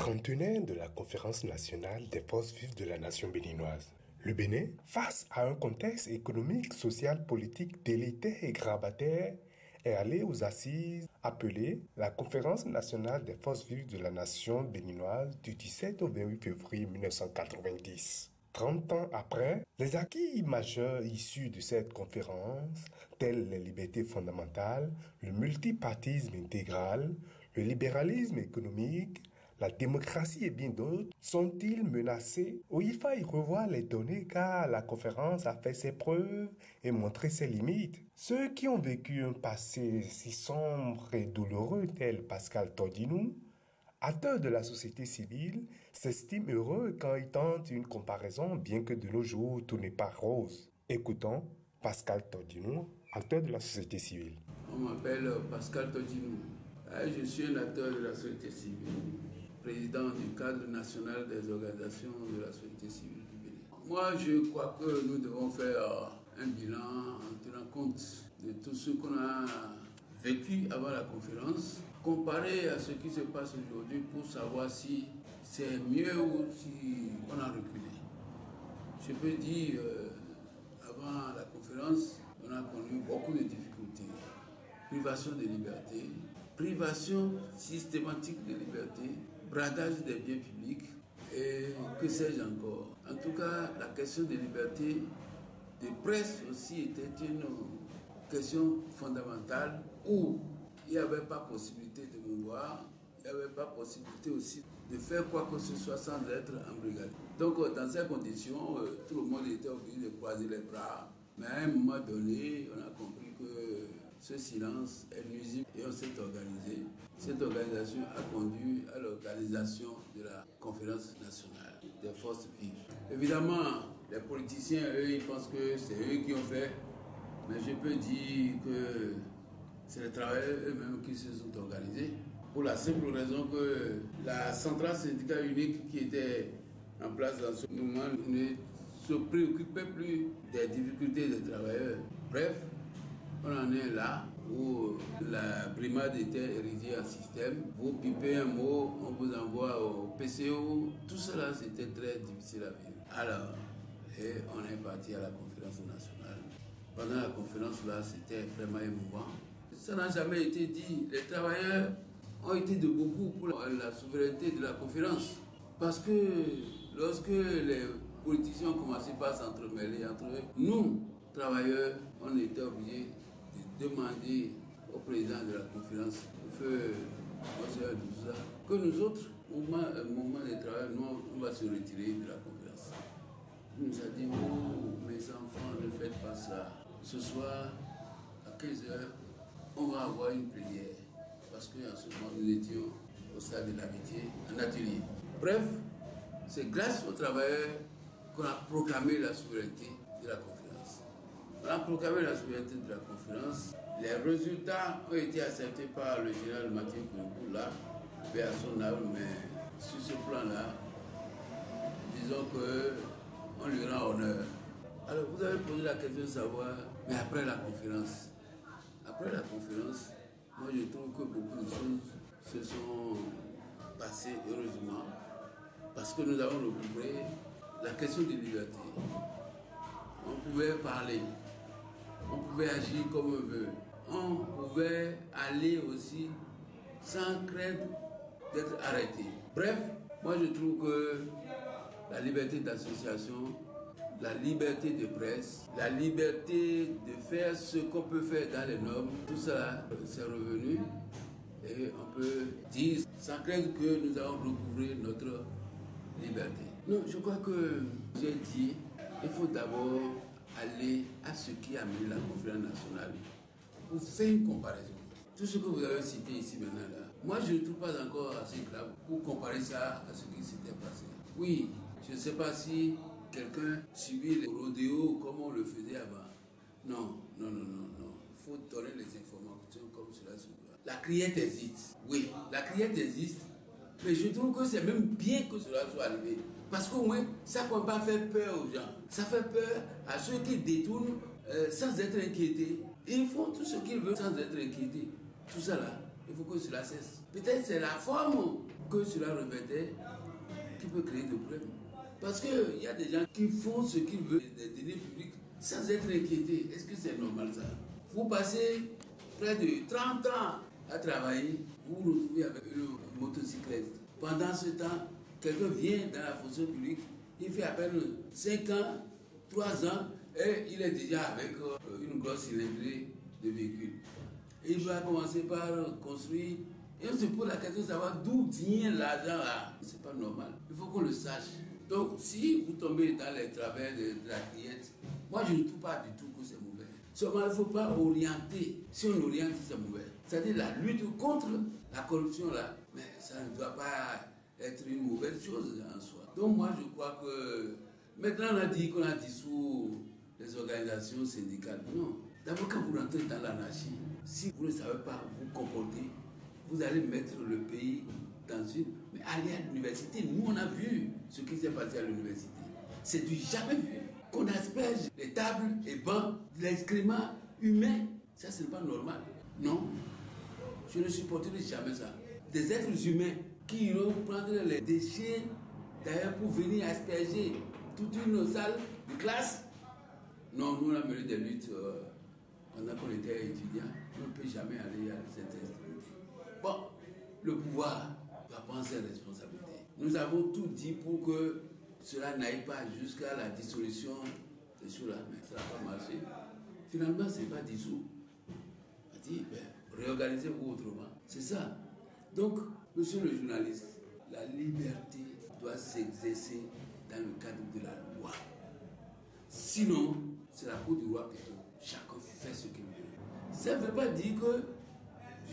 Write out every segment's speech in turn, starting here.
Trentenaire de la Conférence nationale des forces vives de la nation béninoise. Le Bénin, face à un contexte économique, social, politique délétère et grabataire, est allé aux assises appelées la Conférence nationale des forces vives de la nation béninoise du 17 au 28 février 1990. 30 ans après, les acquis majeurs issus de cette conférence, tels les libertés fondamentales, le multipartisme intégral, le libéralisme économique, la démocratie et bien d'autres, sont-ils menacés ou il faut y revoir les données car la conférence a fait ses preuves et montré ses limites? Ceux qui ont vécu un passé si sombre et douloureux tel Pascal Tordinou, acteur de la société civile, s'estiment heureux quand ils tentent une comparaison bien que de nos jours tout n'est pas rose. Écoutons Pascal Tordinou, acteur de la société civile. On m'appelle Pascal Tordinou. Je suis un acteur de la société civile, président du cadre national des organisations de la société civile du Bénin. Moi, je crois que nous devons faire un bilan en tenant compte de tout ce qu'on a vécu avant la conférence, comparé à ce qui se passe aujourd'hui pour savoir si c'est mieux ou si on a reculé. Je peux dire, avant la conférence, on a connu beaucoup de difficultés. Privation de liberté, privation systématique de liberté, bradage des biens publics et que sais-je encore. En tout cas, la question de liberté de presse aussi était une question fondamentale où il n'y avait pas possibilité de mouvoir, il n'y avait pas possibilité aussi de faire quoi que ce soit sans être embrigadé. Donc dans ces conditions, tout le monde était obligé de croiser les bras. Mais à un moment donné, on a compris que ce silence est nuisible et on s'est organisé. Cette organisation a conduit à l'organisation de la conférence nationale des forces vives. Évidemment, les politiciens, eux, ils pensent que c'est eux qui ont fait, mais je peux dire que c'est les travailleurs eux-mêmes qui se sont organisés pour la simple raison que la centrale syndicale unique qui était en place dans ce mouvement ne se préoccupait plus des difficultés des travailleurs. Bref, on en est là où la brimade était érigée en système. Vous pipez un mot, on vous envoie au PCO. Tout cela, c'était très difficile à vivre. Alors, et on est parti à la conférence nationale. Pendant la conférence, là, c'était vraiment émouvant. Ça n'a jamais été dit. Les travailleurs ont été de beaucoup pour la souveraineté de la conférence. Parce que lorsque les politiciens ont commencé par s'entremêler entre eux, nous, travailleurs, on était obligés de demander au président de la conférence, au feu Monsieur Douza, que nous autres, au moment des travailleurs, nous, on va se retirer de la conférence. Il nous a dit, oh, mes enfants, ne faites pas ça. Ce soir, à 15h, on va avoir une prière. Parce qu'en ce moment, nous étions au stade de l'amitié, en atelier. Bref, c'est grâce aux travailleurs qu'on a proclamé la souveraineté de la conférence. On a proclamé la souveraineté de la conférence. Les résultats ont été acceptés par le général Mathieu Kouroukoula, paix à son âme, mais sur ce plan-là, disons qu'on lui rend honneur. Alors vous avez posé la question de savoir, mais après la conférence, moi je trouve que beaucoup de choses se sont passées heureusement, parce que nous avons recouvré la question de liberté. On pouvait parler, on pouvait agir comme on veut, on pouvait aller aussi sans crainte d'être arrêté. Bref, moi je trouve que la liberté d'association, la liberté de presse, la liberté de faire ce qu'on peut faire dans les normes, tout ça, c'est revenu. Et on peut dire sans crainte que nous avons recouvré notre liberté. Non, je crois que j'ai dit, il faut d'abord aller à ce qui a mené la conférence nationale pour faire une comparaison. Tout ce que vous avez cité ici maintenant, là, moi je ne trouve pas encore assez grave pour comparer ça à ce qui s'était passé. Oui, je ne sais pas si quelqu'un subit les rodéos comme on le faisait avant. Non. Il faut donner les informations comme cela se doit. La criette existe, oui, la criette existe, mais je trouve que c'est même bien que cela soit arrivé. Parce qu'au moins, ça ne peut pas faire peur aux gens. Ça fait peur à ceux qui détournent sans être inquiétés. Ils font tout ce qu'ils veulent sans être inquiétés. Tout ça là, il faut que cela cesse. Peut-être c'est la forme que cela revêtait, qui peut créer des problèmes. Parce qu'il y a des gens qui font ce qu'ils veulent des deniers publics sans être inquiétés. Est-ce que c'est normal ça? Vous passez près de 30 ans à travailler, vous vous retrouvez avec une motocyclette. Pendant ce temps, quelqu'un vient dans la fonction publique, il fait à peine 5 ans, 3 ans, et il est déjà avec une grosse cylindrée de véhicules. Et il va commencer par construire. Et on se pose la question de savoir d'où vient l'argent là. C'est pas normal. Il faut qu'on le sache. Donc, si vous tombez dans les travers de la criette, moi je ne trouve pas du tout que c'est mauvais. Seulement, il ne faut pas orienter. Si on oriente, c'est mauvais. C'est-à-dire la lutte contre la corruption là. Mais ça ne doit pas être une mauvaise chose en soi. Donc, moi je crois que maintenant on a dit qu'on a dissous les organisations syndicales. Non. D'abord, quand vous rentrez dans l'anarchie, si vous ne savez pas vous comporter, vous allez mettre le pays dans une... Mais aller à l'université, nous on a vu ce qui s'est passé à l'université. C'est du jamais vu. Qu'on asperge les tables et bancs de l'excrément humain, ça c'est pas normal. Non, je ne supporterai jamais ça. Des êtres humains qui iront prendre les déchets d'ailleurs pour venir asperger toute une salle de classe. Non, nous on a mené des luttes pendant qu'on était étudiants. On ne peut jamais aller à cette extrémité. Bon, le pouvoir doit prendre ses responsabilités. Nous avons tout dit pour que cela n'aille pas jusqu'à la dissolution des choses-là. Mais ça n'a pas marché. Finalement, ce n'est pas dissous. On a dit, réorganisez-vous autrement. C'est ça. Donc, monsieur le journaliste, la liberté doit s'exercer dans le cadre de la loi. Sinon, c'est la cour du roi plutôt. Chacun fait ce qu'il veut. Ça ne veut pas dire que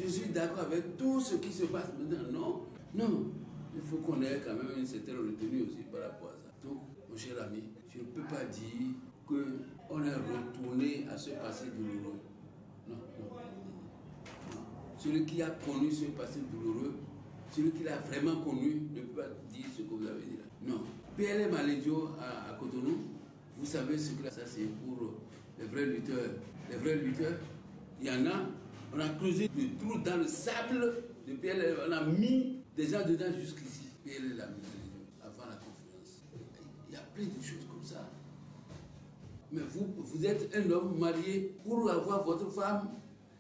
je suis d'accord avec tout ce qui se passe maintenant. Non, non. Il faut qu'on ait quand même une certaine retenue aussi par rapport à ça. Donc, mon cher ami, je ne peux pas dire qu'on est retourné à ce passé douloureux. Non, non, non, non. Celui qui a connu ce passé douloureux, celui qui l'a vraiment connu, ne peut pas dire ce que vous avez dit là. Non. PLM Alédio à Cotonou, vous savez ce que ça c'est pour les vrais lutteurs. Les vrais lutteurs, il y en a, on a creusé des trous dans le sable de PLM, on a mis des gens dedans jusqu'ici. PLM avant la conférence. Il y a plein de choses comme ça. Mais vous êtes un homme marié pour avoir votre femme,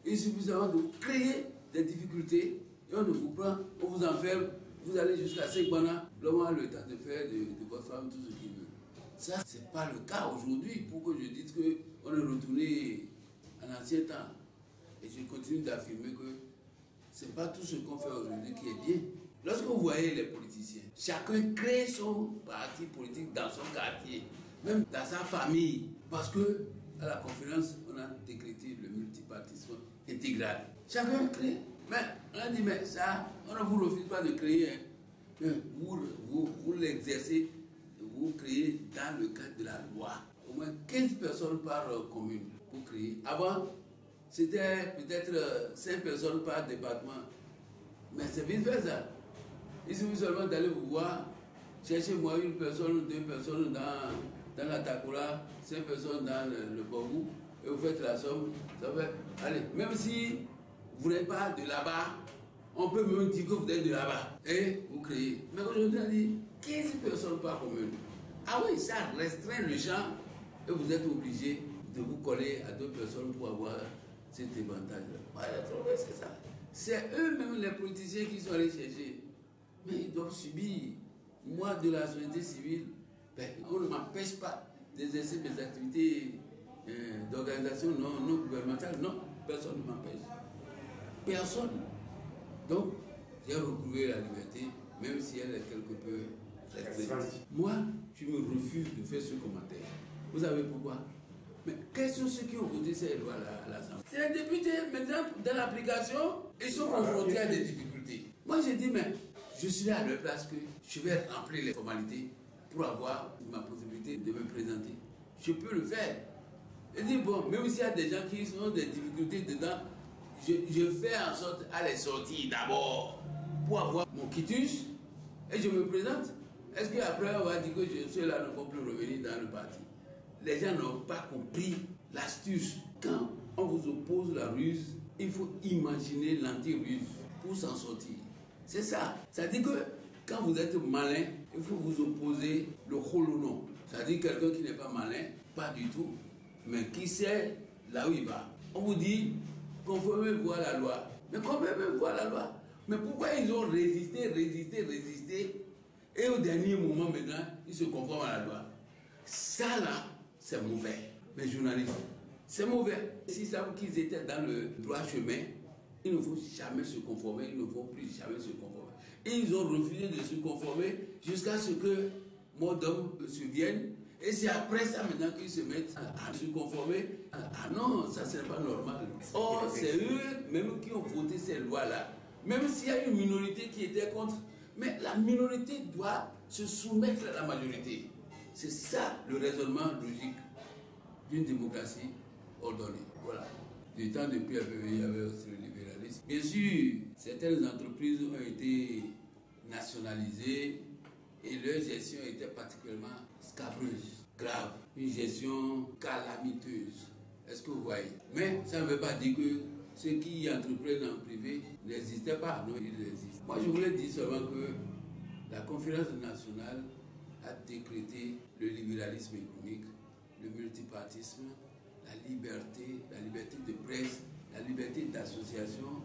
il suffit seulement de vous créer des difficultés et on vous prend, on vous enferme, vous allez jusqu'à 5 bananes, l'homme a le temps de faire de votre femme tout ce qu'il veut. Ça, ce n'est pas le cas aujourd'hui pour que je dise qu'on est retourné en ancien temps. Et je continue d'affirmer que ce n'est pas tout ce qu'on fait aujourd'hui qui est bien. Lorsque vous voyez les politiciens, chacun crée son parti politique dans son quartier, même dans sa famille. Parce que à la conférence, on a décrété le multipartisme intégral. Chacun crée. Mais on a dit, mais ça, on ne vous refuse pas de créer. Hein. Vous l'exercez, vous créez dans le cadre de la loi. Au moins 15 personnes par commune pour créer. Avant, c'était peut-être 5 personnes par département. Mais c'est vite fait ça. Il suffit seulement d'aller vous voir, cherchez-moi une personne, 2 personnes dans la Takura, 5 personnes dans le Bogou, et vous faites la somme. Ça fait, allez, même si vous n'êtes pas de là-bas, on peut même dire que vous êtes de là-bas. Et vous créez. Mais aujourd'hui, on dit 15 personnes par commune. Ah oui, ça restreint le champ, et vous êtes obligé de vous coller à 2 personnes pour avoir cet avantage-là. Ouais, c'est ça. C'est eux-mêmes les politiciens qui sont allés chercher. Mais ils doivent subir. Moi, de la société civile, on ne m'empêche pas d'exercer mes activités d'organisation non gouvernementale. Non, personne ne m'empêche. Personne. Donc, j'ai retrouvé la liberté, même si elle est quelque peu restreinte. Moi, je me refuse de faire ce commentaire. Vous savez pourquoi? Mais quels sont ceux qui ont voté ces lois à l'Assemblée? C'est les députés, maintenant, dans l'application, ils sont confrontés à des difficultés. Moi, j'ai dit, mais je suis à leur place que je vais remplir les formalités pour avoir ma possibilité de me présenter. Je peux le faire. Et dit, bon, même s'il y a des gens qui ont des difficultés dedans, je fais en sorte à les sortir d'abord pour avoir mon quitus et je me présente. Est-ce qu'après on va dire que ceux-là ne vont plus revenir dans le parti? Les gens n'ont pas compris l'astuce. Quand on vous oppose la ruse, il faut imaginer l'anti-ruse pour s'en sortir. C'est ça. Ça dit que quand vous êtes malin, il faut vous opposer le holonon. Ça dit quelqu'un qui n'est pas malin, pas du tout, mais qui sait là où il va. On vous dit, conformez-vous à la loi. Mais conformez-vous à la loi. Mais pourquoi ils ont résisté, et au dernier moment maintenant, ils se conforment à la loi? Ça là, c'est mauvais. Les journalistes, c'est mauvais. S'ils savent qu'ils étaient dans le droit chemin, il ne faut jamais se conformer, il ne faut plus jamais se conformer. Et ils ont refusé de se conformer jusqu'à ce que mort d'homme se vienne. Et c'est après ça maintenant qu'ils se mettent à se conformer. Ah non, ça c'est pas normal. Or, c'est eux même qui ont voté ces lois-là. Même s'il y a une minorité qui était contre, mais la minorité doit se soumettre à la majorité. C'est ça le raisonnement logique d'une démocratie ordonnée. Voilà. Du temps de Pierre Bébé, il y avait aussi le libéralisme. Bien sûr, certaines entreprises ont été nationalisées et leur gestion était particulièrement scabreuse, grave, une gestion calamiteuse. Est-ce que vous voyez? Mais ça ne veut pas dire que ceux qui entreprennent en privé n'existaient pas. Non, ils existent. Moi, je voulais dire seulement que la conférence nationale a décrété le libéralisme économique, le multipartisme, la liberté de presse, la liberté d'association.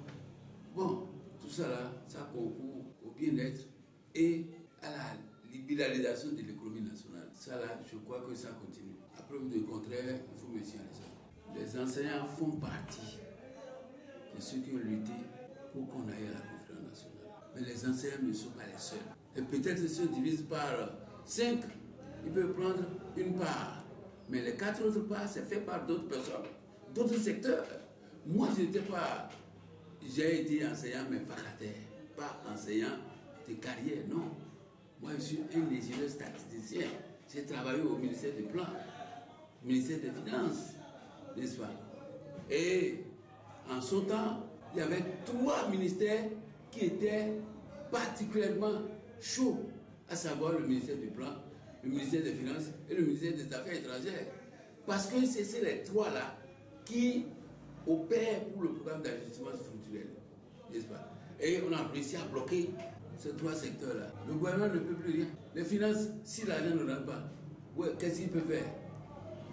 Bon, tout ça là, ça concourt au bien-être et à la libéralisation de l'économie nationale. Ça là, je crois que ça continue. À preuve de contraire, il faut me signaler ça. Les enseignants font partie de ceux qui ont lutté pour qu'on aille à la conférence nationale. Mais les enseignants ne sont pas les seuls. Et peut-être si on divise par 5, ils peuvent prendre une part. Mais les 4 autres parts, c'est fait par d'autres personnes, d'autres secteurs. Moi, je n'étais pas... J'ai été enseignant, mais vacataire. Pas enseignant de carrière, non. Moi, je suis un ingénieur statisticien. J'ai travaillé au ministère des Plans, au ministère des Finances, n'est-ce pas? Et en son temps, il y avait 3 ministères qui étaient particulièrement chauds, à savoir le ministère du Plan, le ministère des Finances et le ministère des Affaires étrangères. Parce que c'est ces 3-là qui opèrent pour le programme d'ajustement structurel, n'est-ce pas? Et on a réussi à bloquer ces 3 secteurs-là. Le gouvernement ne peut plus rien. Les finances, si l'argent ne rentre pas, ouais, qu'est-ce qu'il peut faire?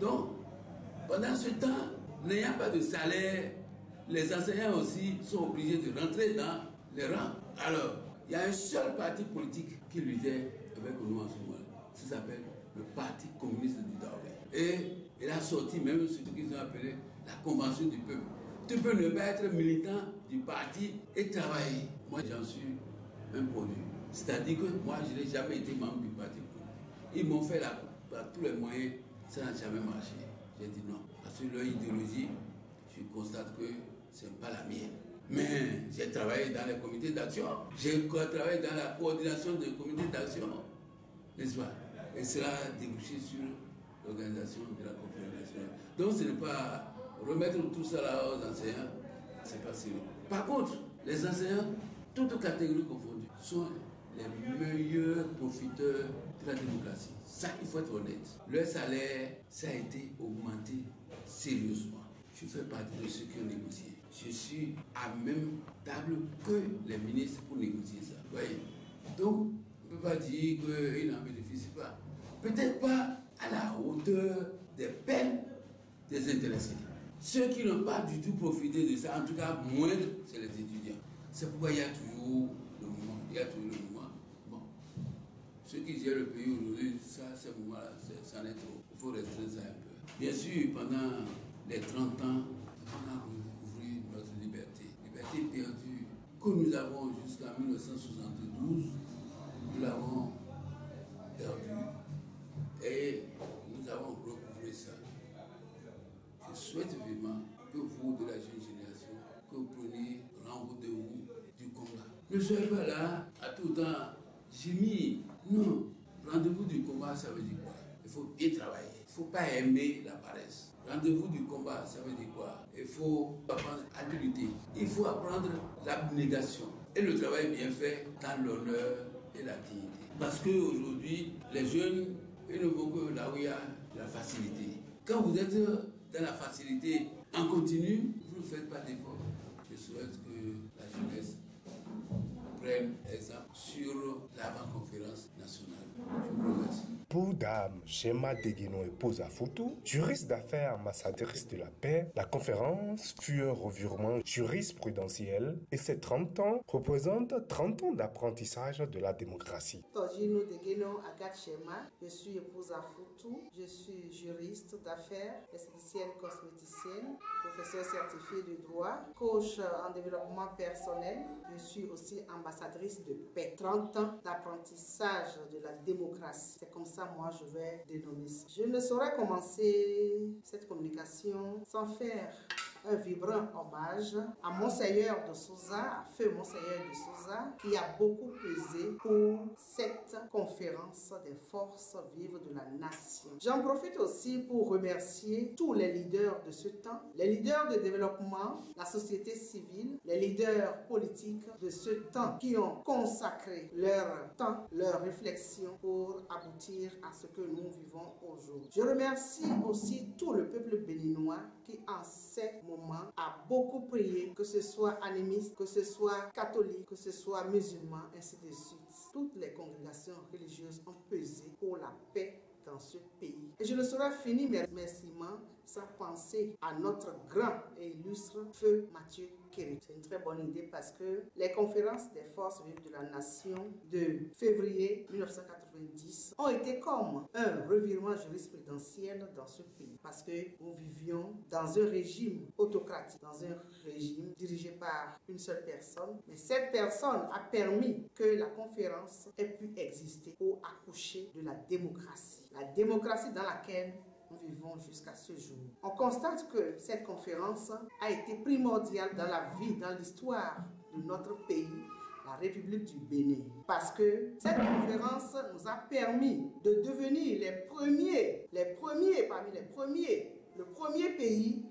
Donc, pendant ce temps, n'ayant pas de salaire, les enseignants aussi sont obligés de rentrer dans les rangs. Alors, il y a un seul parti politique qui luttait avec nous en ce moment. Ça s'appelle le Parti communiste du Daouda. Et il a sorti même ce qu'ils ont appelé la Convention du peuple. Tu peux ne pas être militant du parti et travailler. Moi, j'en suis un produit. C'est-à-dire que moi, je n'ai jamais été membre du parti politique. Ils m'ont fait par tous les moyens, ça n'a jamais marché. J'ai dit non. Parce que leur idéologie, je constate que ce n'est pas la mienne. Mais j'ai travaillé dans les comités d'action. J'ai travaillé dans la coordination des comités d'action. N'est-ce pas? Et cela a débouché sur l'organisation de la conférence nationale. Donc ce n'est pas remettre tout ça là aux enseignants, c'est pas sérieux. Par contre, les enseignants, toutes catégories confondues, sont les meilleurs profiteurs de la démocratie. Ça, il faut être honnête. Leur salaire, ça a été augmenté sérieusement. Je fais partie de ceux qui ont négocié. Je suis à même table que les ministres pour négocier ça. Vous voyez? Donc, on ne peut pas dire qu'ils n'en bénéficient pas. Peut-être pas à la hauteur des peines des intéressés. Ceux qui n'ont pas du tout profité de ça, en tout cas moindre, c'est les étudiants. C'est pourquoi il y a toujours le mouvement. Il y a toujours le mouvement. Bon. Ceux qui gèrent le pays aujourd'hui, ça, ce mouvement-là, ça en est trop. Il faut restreindre ça un peu. Bien sûr, pendant les 30 ans, on a recouvré notre liberté. Liberté perdue que nous avons jusqu'en 1972. Nous l'avons perdu et nous avons recouvré ça. Je souhaite vivement que vous, de la jeune génération, que vous preniez rendez-vous du combat. Ne soyez pas là à tout temps. J'ai mis. Non. Rendez-vous du combat, ça veut dire quoi? Il faut bien travailler. Il ne faut pas aimer la paresse. Rendez-vous du combat, ça veut dire quoi? Il faut apprendre à lutter. Il faut apprendre l'abnégation. Et le travail bien fait dans l'honneur et la dignité. Parce qu'aujourd'hui, les jeunes, ils ne vont que là où il y a la facilité. Quand vous êtes dans la facilité en continu, vous ne faites pas d'effort. Je souhaite que la jeunesse prennent exemple sur l'avant-conférence nationale. Je vous remercie. Pour Dame Chema Degueno épouse Afoutou, juriste d'affaires ambassadrice de la paix, la conférence fut un revirement jurisprudentiel et ces 30 ans représentent 30 ans d'apprentissage de la démocratie. Togino Degueno Agathe Chema, je suis épouse Afoutou, je suis juriste d'affaires, esthéticienne cosméticienne, professeure certifiée de droit, coach en développement personnel, je suis aussi ambassadrice de paix. 30 ans d'apprentissage de la démocratie, c'est comme ça moi je vais dénommer ça. Je ne saurais commencer cette communication sans faire un vibrant hommage à Monseigneur de Souza, à Feu Monseigneur de Souza, qui a beaucoup pesé pour cette conférence des forces vives de la nation. J'en profite aussi pour remercier tous les leaders de ce temps, les leaders de développement, la société civile, les leaders politiques de ce temps qui ont consacré leur temps, leur réflexion pour aboutir à ce que nous vivons aujourd'hui. Je remercie aussi tout le peuple béninois qui en ces moments a beaucoup prié, que ce soit animiste, que ce soit catholique, que ce soit musulman, ainsi de suite. Toutes les congrégations religieuses ont pesé pour la paix dans ce pays. Et je ne saurais finir mes remerciements sans penser à notre grand et illustre feu Mathieu Kérit. C'est une très bonne idée parce que les conférences des forces vives de la nation de février 1990 ont été comme un revirement jurisprudentiel dans ce pays parce que nous vivions dans un régime autocratique, dans un régime dirigé par une seule personne. Mais cette personne a permis que la conférence ait pu exister pour accoucher de la démocratie. La démocratie dans laquelle nous vivons jusqu'à ce jour. On constate que cette conférence a été primordiale dans la vie, dans l'histoire de notre pays, la République du Bénin. Parce que cette conférence nous a permis de devenir le premier pays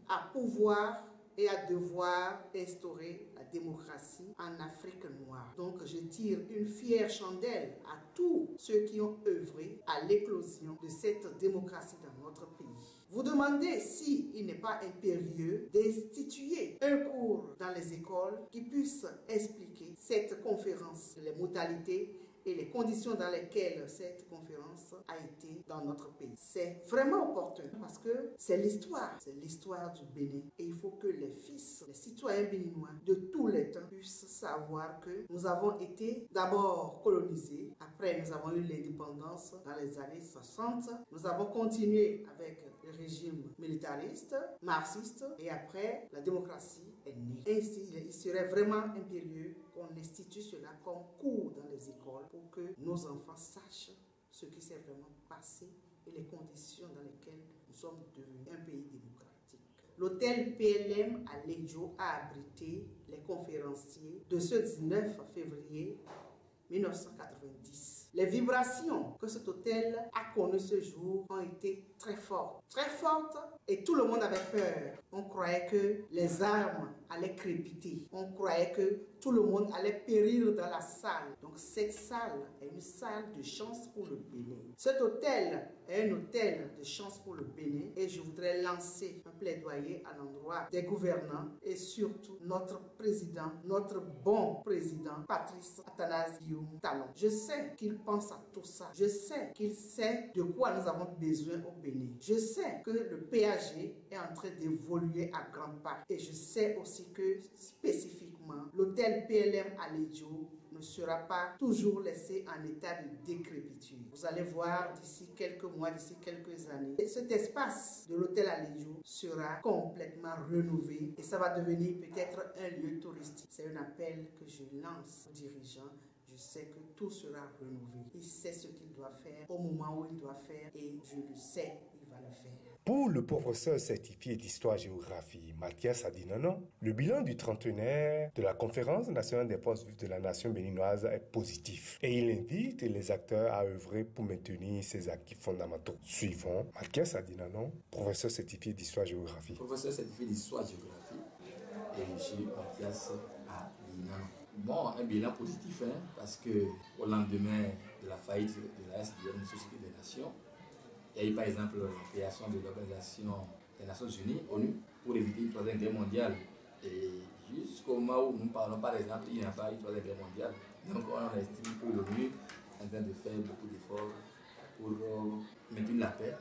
à pouvoir et à devoir instaurer la démocratie en Afrique noire. Donc je tire une fière chandelle à tous ceux qui ont œuvré à l'éclosion de cette démocratie dans notre pays. Vous demandez s'il n'est pas impérieux d'instituer un cours dans les écoles qui puisse expliquer cette conférence, les modalités et les conditions dans lesquelles cette conférence a été dans notre pays. C'est vraiment opportun parce que c'est l'histoire du Bénin. Et il faut que les fils, les citoyens béninois de tous les temps puissent savoir que nous avons été d'abord colonisés, après nous avons eu l'indépendance dans les années 60, nous avons continué avec le régime militariste, marxiste, et après la démocratie est née. Ainsi, il serait vraiment impérieux qu'on institue cela comme cours dans les écoles pour que nos enfants sachent ce qui s'est vraiment passé et les conditions dans lesquelles nous sommes devenus un pays démocratique. L'hôtel PLM à Ledjo a abrité les conférenciers de ce 19 février 1990. Les vibrations que cet hôtel a connues ce jour ont été très fortes, et tout le monde avait peur. On croyait que les armes allaient crépiter. On croyait que tout le monde allait périr dans la salle. Donc cette salle est une salle de chance pour le Bénin. Cet hôtel est un hôtel de chance pour le Bénin et je voudrais lancer un plaidoyer à l'endroit des gouvernants et surtout notre président, notre bon président, Patrice Athanase Guillaume Talon. Je sais qu'il pense à tout ça. Je sais qu'il sait de quoi nous avons besoin au Bénin. Je sais que le PAG est en train d'évoluer à grands pas. Et je sais aussi que spécifiquement, l'hôtel PLM à Ledjo ne sera pas toujours laissé en état de décrépitude. Vous allez voir d'ici quelques mois, d'ici quelques années, cet espace de l'hôtel à Ledjo sera complètement rénové et ça va devenir peut-être un lieu touristique. C'est un appel que je lance aux dirigeants. Je sais que tout sera renouvelé. Il sait ce qu'il doit faire au moment où il doit faire et je le sais, il va le faire. Pour le professeur certifié d'histoire-géographie Mathias Adinanon, le bilan du trentenaire de la Conférence nationale des forces vives de la nation béninoise est positif et il invite les acteurs à œuvrer pour maintenir ces acquis fondamentaux. Suivons Mathias Adinanon, professeur certifié d'histoire-géographie. Professeur certifié d'histoire-géographie et monsieur Mathias Adinanon. Bon, un bilan positif, parce qu'au lendemain de la faillite de la SDN, Société des Nations, il y a eu par exemple la création de l'Organisation des Nations Unies, ONU, pour éviter une troisième guerre mondiale. Et Jusqu'au moment où nous parlons, par exemple, il n'y a pas eu 3e guerre mondiale. Donc on estime que l'ONU est en train de faire beaucoup d'efforts pour maintenir la paix,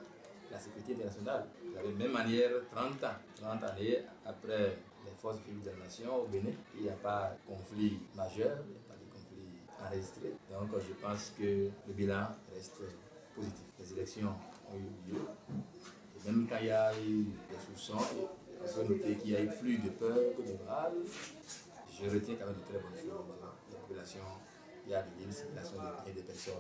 la sécurité internationale. De la même manière, 30 années après les forces vives de la nation au Bénin, il n'y a pas de conflit majeur, il n'y a pas de conflit enregistré. Donc je pense que le bilan reste positif. Les élections ont eu lieu. Et même quand il y a eu des soupçons, on peut noter qu'il y a eu plus de peur que de mal. Je retiens quand même de très bonnes choses. La population, il y a de libres circulations de biens des personnes.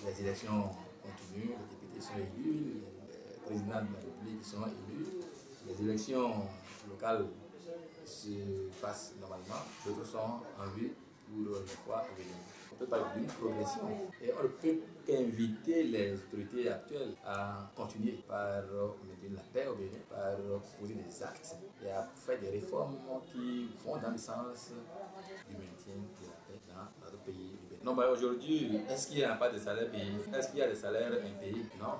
Les élections continuent, les députés sont élus, les présidents de la République sont élus. Les élections locales se passent normalement, d'autres sont en vue pour une fois à venir. On peut parler d'une progression et on ne peut qu'inviter les autorités actuelles à continuer par maintenir la paix au Bénin, par poser des actes et à faire des réformes qui vont dans le sens du maintien de la paix dans notre pays. Non, mais aujourd'hui, est-ce qu'il n'y a pas de salaire payé? Est-ce qu'il y a des salaires impayés? Non.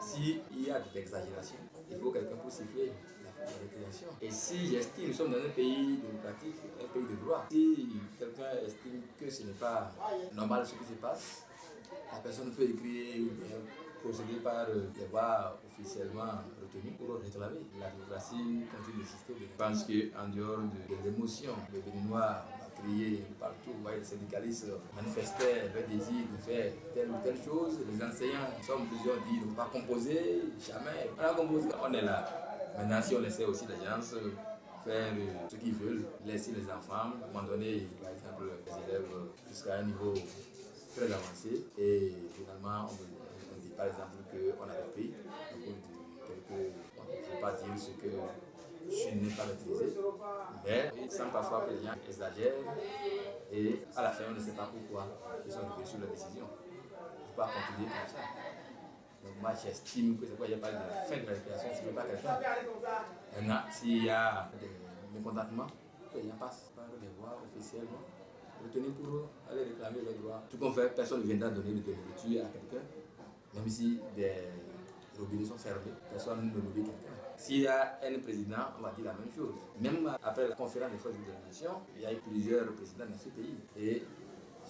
S'il y a de l'exagération, il faut quelqu'un pour siffler la récréation. Et si j'estime que nous sommes dans un pays démocratique, un pays de droit, si quelqu'un estime que ce n'est pas normal ce qui se passe, la personne peut écrire ou bien procéder par des voies officiellement retenues pour réclamer. La démocratie continue d'exister. Je pense qu'en dehors de l'émotion, les Béninois crier partout, les syndicalistes manifestaient le désir de faire telle ou telle chose. Les enseignants, nous sommes plusieurs dit ne pas composer, jamais. On a composé, on est là. Maintenant, si on laissait aussi les gens faire ce qu'ils veulent, laisser les enfants, à un moment donné, par exemple, les élèves jusqu'à un niveau très avancé, et finalement, on dit par exemple qu'on a repris, on ne peut pas dire ce que je n'ai pas maîtrisé, mais il semble parfois que les gens exagèrent et à la fin on ne sait pas pourquoi ils sont arrivés sur leur décision. Il ne faut pas continuer comme ça. Donc moi j'estime que c'est pourquoi il n'y a pas de fin de la récréation si je ne veux pas quelqu'un. Maintenant, s'il y a des mécontentements, que les gens passent par des voies officiellement, retenir pour aller réclamer leurs droits. Tout qu'on fait, personne ne viendra donner de nourriture à quelqu'un, même si des robinets sont fermés, personne ne nourrit quelqu'un. S'il y a un président, on va dire la même chose. Même après la conférence des forces de la nation, il y a eu plusieurs présidents dans ce pays. Et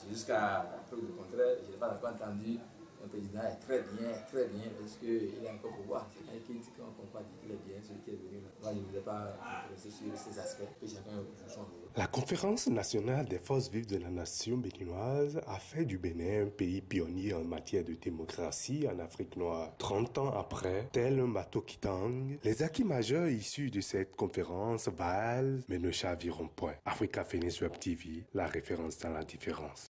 jusqu'à preuve du contraire, je n'ai pas encore entendu un président est très bien, parce qu'il est encore pouvoir. C'est quelqu'un qui dit qu'on ne peut pas dire qu'il est bien, celui qui est venu. Moi, je ne voulais pas intéresser sur ces aspects, que chacun joue son rôle. La Conférence nationale des forces vives de la nation béninoise a fait du Bénin un pays pionnier en matière de démocratie en Afrique noire. 30 ans après, tel un bateau qui tangue, les acquis majeurs issus de cette conférence valent mais ne chaviront point. Africa Phoenix Web TV, la référence dans la différence.